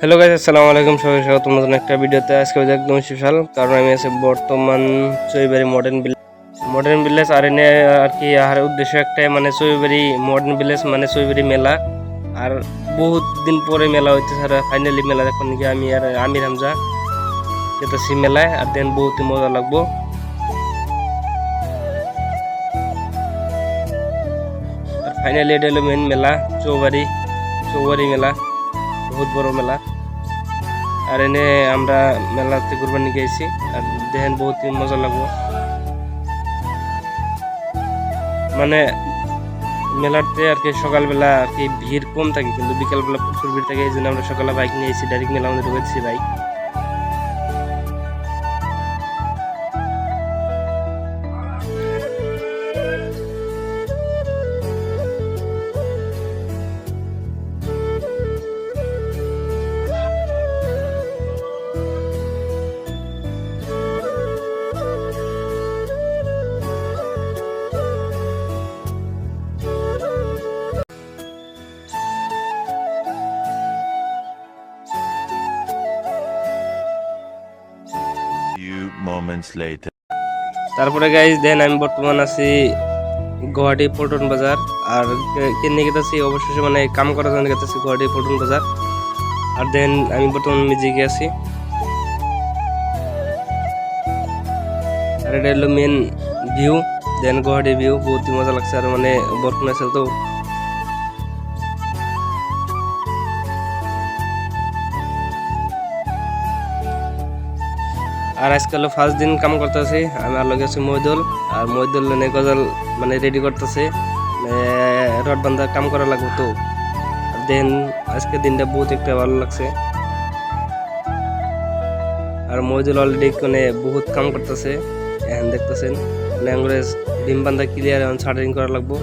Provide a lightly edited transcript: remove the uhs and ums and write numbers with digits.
Hello guys, আসসালামু আলাইকুম। সবাই স্বাগত নতুন একটা ভিডিওতে। আজকে একদম স্পেশাল, কারণ আমি আছি বর্তমান চৈবাড়ি মডার্ন ভিলেজ। আর এনে আর কি আর উদ্দেশ্য একটাই, মানে চৈবাড়ি মডার্ন ভিলেজ মানে চৈবাড়ি মেলা। আর বহুত দিন পরে মেলা হইতেছে, আর ফাইনালি মেলা দেখুন নাকি আমি আর আমির হামজা যেতেছি মেলায়। আর দেন বহুত মজা লাগবো। আর ফাইনালি এটা হলো মেন মেলা, চৌবাড়ি মেলা, বহুত বড় মেলা। আর এনে আমরা মেলাতে ঘুরবার নিয়ে গেছি। আর দেখেন বহুত মজা লাগবো। মানে মেলাতে আর কি সকালবেলা আর কি ভিড় কম থাকে, কিন্তু বিকালবেলা প্রচুর ভিড় থাকে। এই জন্য আমরা সকালে বাইক নিয়ে এসেছি, ডাইরেক্ট মেলা আমাদের ঢুকেছি বাইক। Few moments later. তারপরে গাইজ দেন আমি বর্তমান আছি গুয়াহাটি পল্টন বাজার। আর কেন গেতেছি অবশেষে, মানে কাম করার জন্য গেতেছি গুয়াহাটি পল্টন বাজার। আর দেন আমি বর্তমান মিউজিকে আছি। আর এটা হলো মেন ভিউ, দেন গুয়াহাটি ভিউ বহুত মজা লাগছে। আর মানে বরফ আছে তো। আর আজকে হলো ফার্স্ট দিন কাম করতেছি। আমি আর লগে আছি মহিদুল। আর মহিদুল গজাল মানে রেডি করতেছে, রড বান্ধা কাম করা লাগবে তো। দেন আজকে দিনটা বহুত একটা ভালো লাগছে। আর মহিদুল অলরেডি মানে বহুত কাম করতেছে, এখন দেখতেছেন। মানে বিম বান্ধা ক্লিয়ার, এখন শাটারিং করা লাগবো।